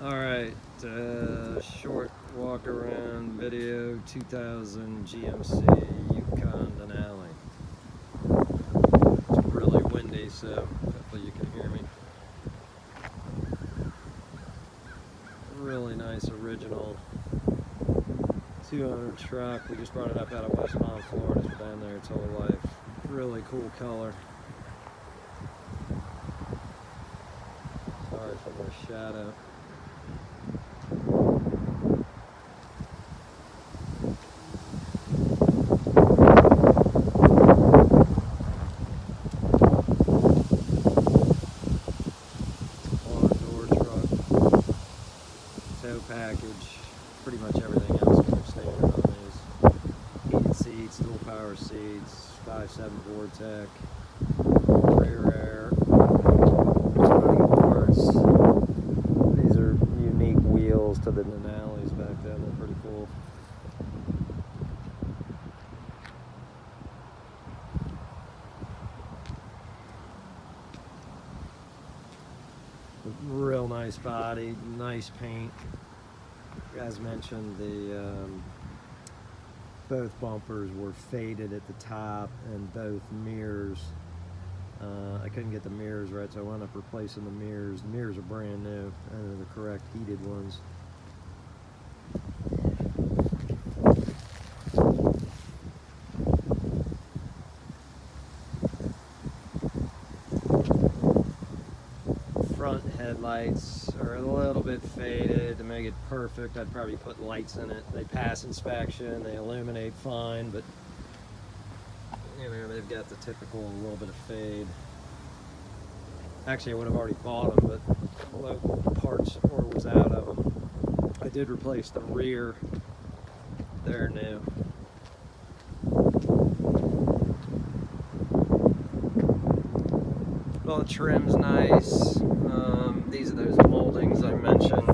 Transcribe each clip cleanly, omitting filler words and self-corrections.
Alright, short walk around video, 2000 GMC Yukon Denali. It's really windy, so hopefully you can hear me. Really nice original 200 truck. We just brought it up out of West Palm, Florida. It's been down there its whole life. Really cool color. Sorry for the shadow. Tow package, pretty much everything else is standard on these. Heated seats, dual power seats, 5.7 Vortec, rear air, running boards. These are unique wheels to the Denalis back then. They're pretty cool. Real nice body, nice paint. As mentioned, the both bumpers were faded at the top, and both mirrors. I couldn't get the mirrors right, so I wound up replacing the mirrors. The mirrors are brand new, and they're the correct heated ones. Front headlights are a little bit faded. To make it perfect, I'd probably put lights in it. They pass inspection, they illuminate fine, but you know, they've got the typical little bit of fade. Actually, I would have already bought them, but the local parts store was out of them. I did replace the rear. They're new. Well, the trim's nice. These are those moldings I mentioned.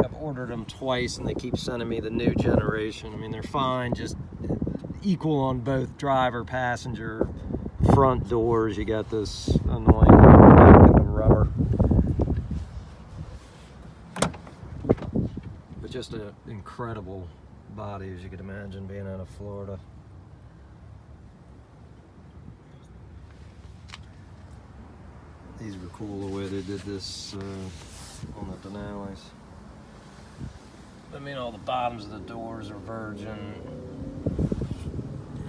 I've ordered them twice and they keep sending me the new generation. I mean, they're fine, just equal on both driver, passenger, front doors. You got this annoying back of the rubber. But just an incredible body, as you could imagine, being out of Florida. These were cool the way they did this on the Denalis. I mean, all the bottoms of the doors are virgin.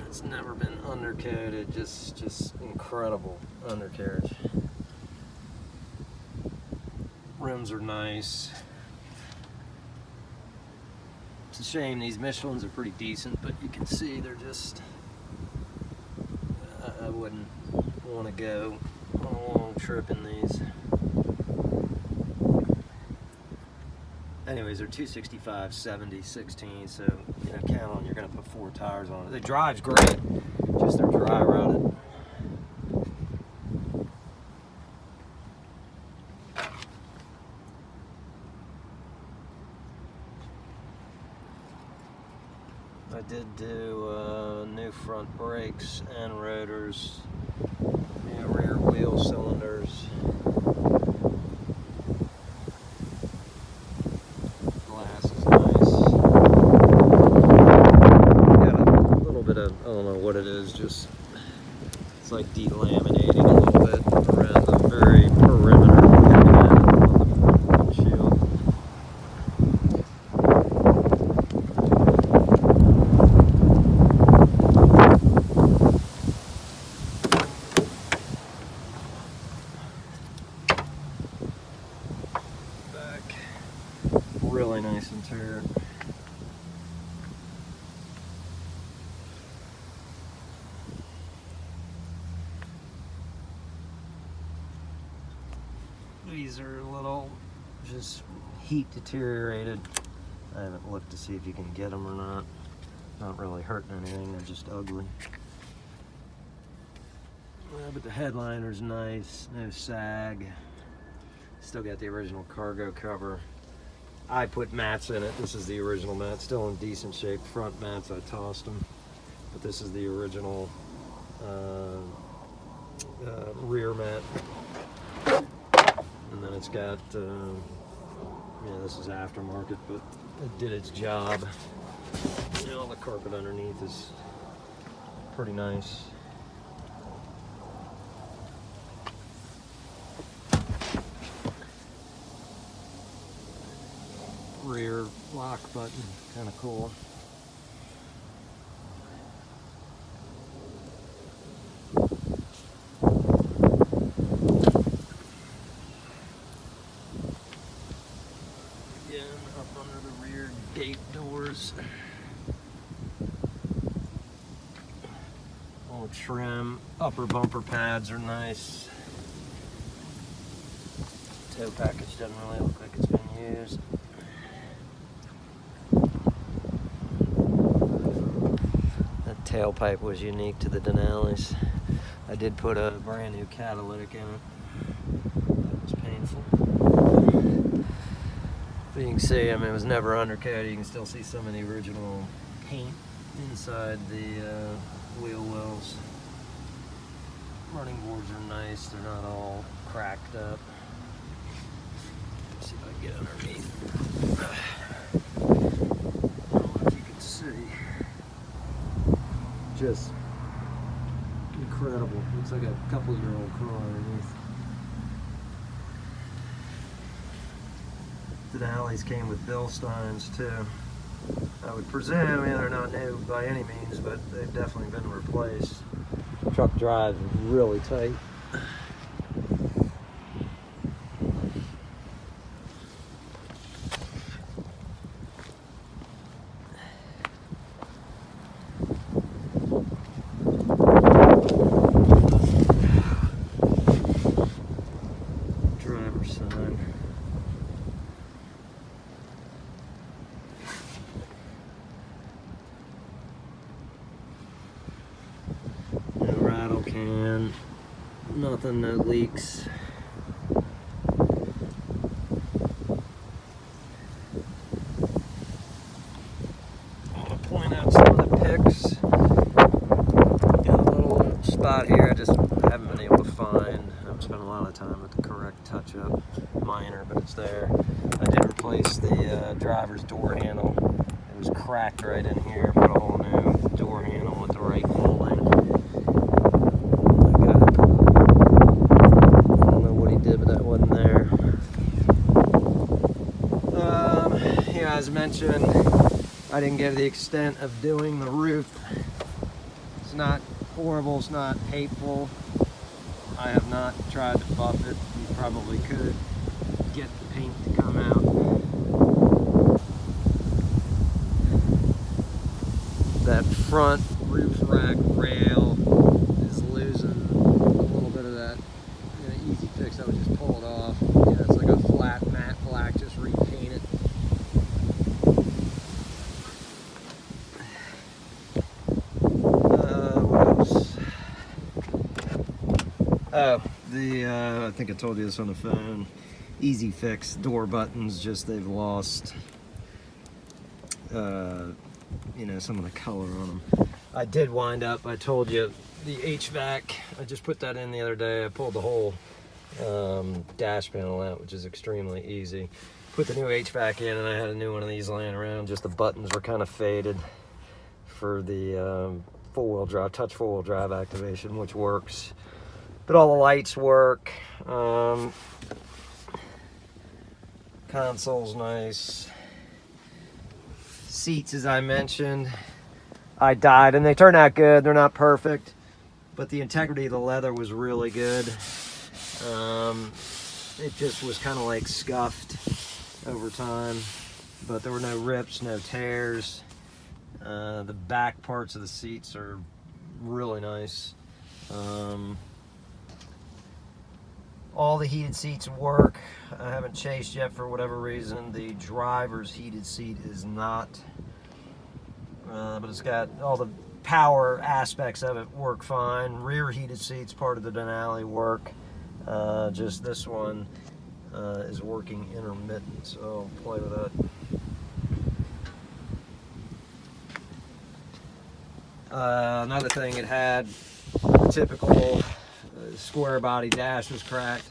It's never been undercoated. Just incredible undercarriage. Rims are nice. It's a shame these Michelins are pretty decent, but you can see they're just. I wouldn't want to go on a long trip in these. Anyways, they're 265, 70, 16, so you know, count on you're going to put 4 tires on it. The drive's great, just they're dry rotted. I did do new front brakes and rotors, rear wheel cylinders. Glass is nice. Got a little bit of, I don't know what it is, just it's like delaminating a little bit around the very perimeter on the windshield. Really nice interior. These are a little just heat deteriorated. I haven't looked to see if you can get them or not. Not really hurting anything, they're just ugly. But the headliner's nice, no sag. Still got the original cargo cover. I put mats in it. This is the original mat, still in decent shape. Front mats, I tossed them. But this is the original rear mat. And then it's got Yeah, this is aftermarket, but it did its job. You know, all the carpet underneath is pretty nice. Rear lock button, kind of cool. Again, up under the rear gate doors. All trim. Upper bumper pads are nice. Tow package doesn't really look like it's been used. That tailpipe was unique to the Denalis. I did put a brand new catalytic in it. That was painful. But you can see, I mean, it was never undercoated. You can still see some of the original paint inside the wheel wells. Running boards are nice. They're not all cracked up. Let's see if I can get underneath. I don't know if you can see. Just incredible. Looks like a couple-year-old car underneath. The Denalis came with Bilsteins too. I would presume, yeah, they're not new by any means, but they've definitely been replaced. Truck drive is really tight. Driver's side. No rattle can, nothing, no leaks. I want to point out some of the picks. Got a little spot here I just haven't been able to find. I've spent a lot of time with the correct touch-up. Minor, but it's there. I did replace the driver's door handle. It was cracked right in here. Put a whole new door handle with the right molding. I don't know what he did, but that wasn't there. Yeah, as mentioned, I didn't get to the extent of doing the roof. It's not horrible, it's not hateful. I have not tried to buff it. You probably could get the paint to come out. That front roof rack rail is losing a little bit of that, easy fix. I would just pull it off. Yeah, it's like a flat matte black, just repaint it. What else? Oh, I think I told you this on the phone. Easy fix door buttons, just they've lost some of the color on them. I did wind up, I told you, the HVAC, I just put that in the other day. I pulled the whole dash panel out, which is extremely easy. Put the new HVAC in, and I had a new one of these laying around. Just the buttons were kind of faded for the four-wheel drive, touch four-wheel drive activation, which works. But all the lights work. Console's nice. Seats, as I mentioned, I dyed, and they turned out good. They're not perfect, but the integrity of the leather was really good. It just was kind of like scuffed over time, but there were no rips, no tears. The back parts of the seats are really nice. All the heated seats work. I haven't chased yet for whatever reason. The driver's heated seat is not, but it's got all the power aspects of it work fine. Rear heated seats, part of the Denali, work. Just this one is working intermittent, so I'll play with that. Another thing, it had the typical square body dash was cracked.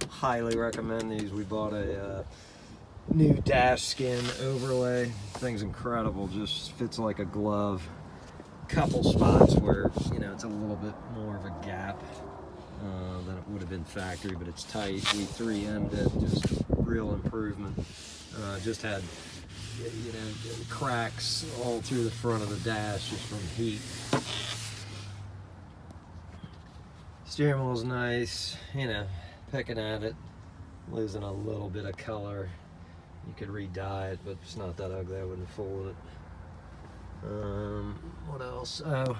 Highly recommend these. We bought a new dash skin overlay. Thing's incredible, just fits like a glove. Couple spots where, you know, it's a little bit more of a gap than it would have been factory, but it's tight. We 3M'd it, just real improvement. Just had, you know, cracks all through the front of the dash just from heat. Steering wheel's nice, you know, picking at it, losing a little bit of color. You could re-dye it, but it's not that ugly. I wouldn't fool with it. What else? Oh,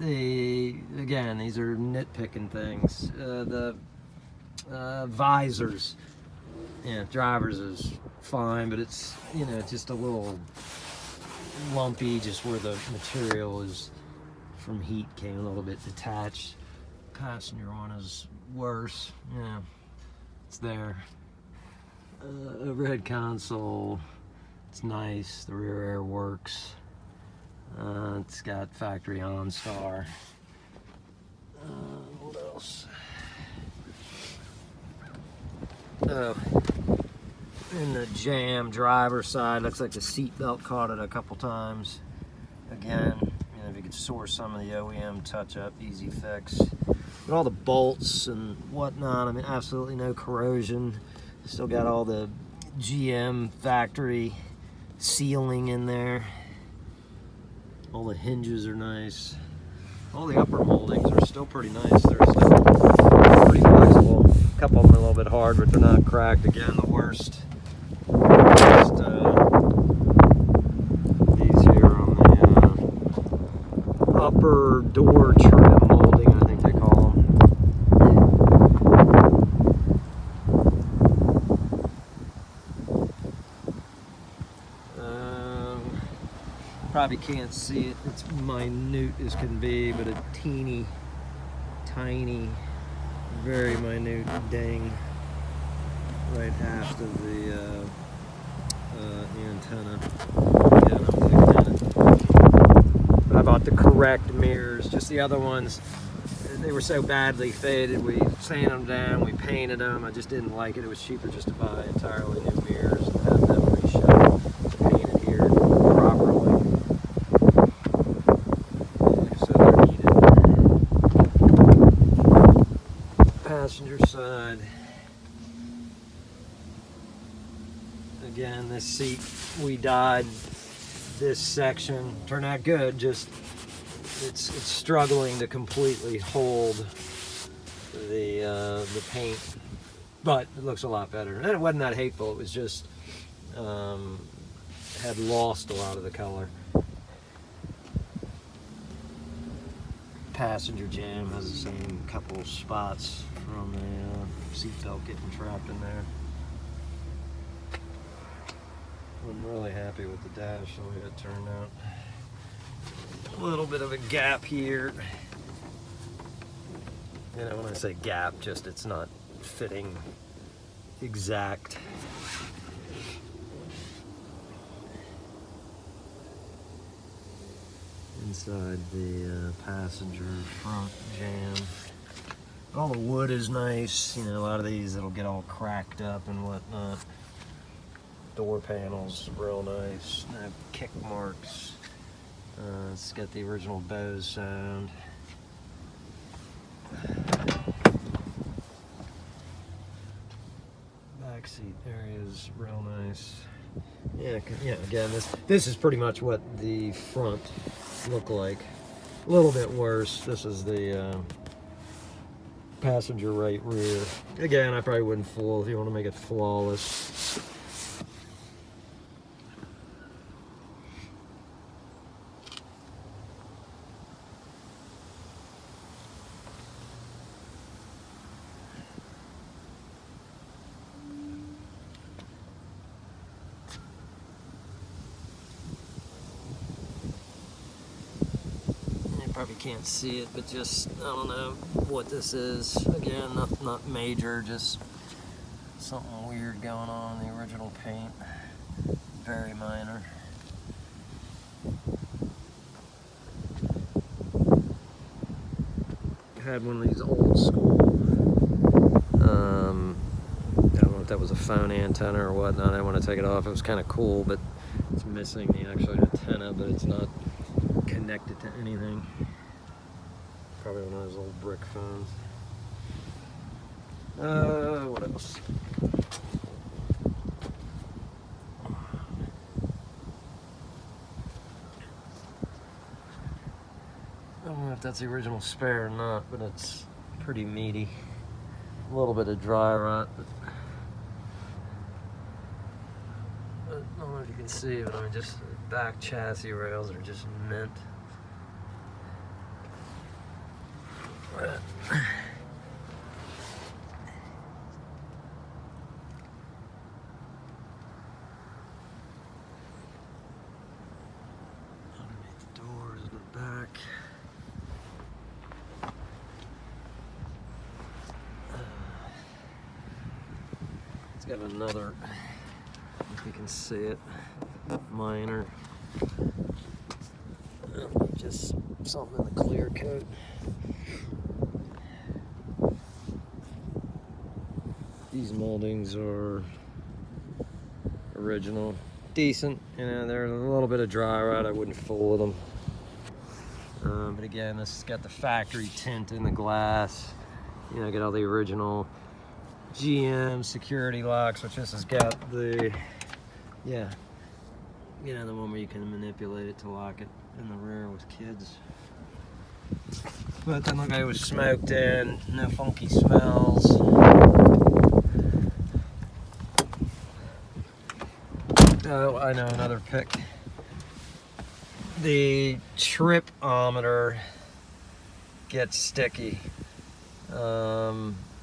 again, these are nitpicking things. The visors, yeah, drivers is fine, but it's, you know, just a little lumpy, just where the material is from heat came a little bit detached. Passenger one is worse, yeah, it's there. Overhead console, it's nice. The rear air works. It's got factory OnStar. What else? Oh, in the jam driver side, looks like the seat belt caught it a couple times. Again, you know, if you could source some of the OEM touch-up, easy fix. But all the bolts and whatnot, I mean, absolutely no corrosion. Still got all the GM factory sealing in there. All the hinges are nice. All the upper moldings are still pretty nice. They're still pretty flexible. A couple of them are a little bit hard, but they're not cracked. Again, the worst. Just, these here on the upper door trim molding, I think they call them. Probably can't see it. It's minute as can be, but a teeny, tiny, very minute ding right aft of the antenna. Yeah, I'm looking at it. I bought the correct mirrors. Just the other ones, they were so badly faded. We sanded them down, we painted them. I just didn't like it. It was cheaper just to buy entirely new mirrors and have them reshot, painted here properly. Passenger side. Again, this seat we dyed this section. Turned out good, just it's struggling to completely hold the paint, but it looks a lot better. And it wasn't that hateful, it was just had lost a lot of the color. Passenger jam has the same couple spots from the seat belt getting trapped in there. I'm really happy with the dash, the way it turned out. A little bit of a gap here. You know, when I say gap, just it's not fitting exact. Inside the passenger front jam. All the wood is nice. You know, a lot of these it'll get all cracked up and whatnot. Door panels, real nice. No kick marks. It's got the original Bose sound. Back seat area is real nice. Yeah. Again, this is pretty much what the front looked like. A little bit worse. This is the passenger right rear. Again, I probably wouldn't fool if you want to make it flawless. Probably can't see it, but just, I don't know what this is. Again, not major, just something weird going on in the original paint. Very minor. I had one of these old school, I don't know what that was a phone antenna or whatnot. I didn't want to take it off. It was kind of cool, but it's missing the actual antenna, but it's not connected to anything. Probably one of those old brick phones. What else? I don't know if that's the original spare or not, but it's pretty meaty. A little bit of dry rot, but I don't know if you can see, but I mean, just the back chassis rails are just mint. Underneath the doors in the back. It's got another, if you can see it, minor, just something in the clear coat. These moldings are original, decent, you know, they're a little bit of dry rot, I wouldn't fool with them. But again, this has got the factory tint in the glass, you know, get all the original GM security locks, which this has got the, yeah, you know, the one where you can manipulate it to lock it in the rear with kids. But it doesn't look like it was smoked in, no funky smells. Oh, I know another pick. The tripometer gets sticky.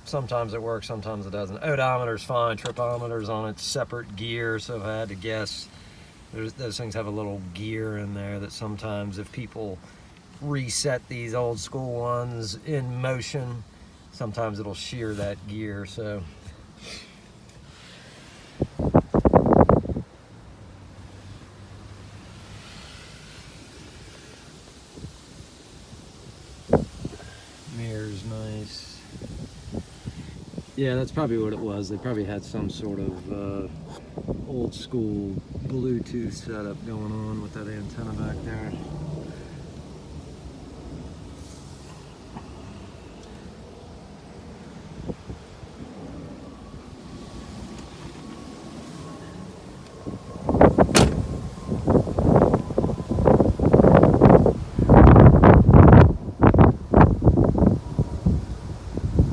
Sometimes it works, sometimes it doesn't. Odometer's fine, tripometer's on its separate gear, so if I had to guess, those things have a little gear in there that sometimes if people reset these old school ones in motion, sometimes it'll shear that gear, so. Mirror's nice. Yeah, that's probably what it was. They probably had some sort of old school Bluetooth setup going on with that antenna back there.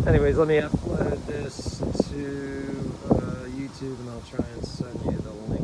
Anyways, let me upload this to YouTube and I'll try and send you the link.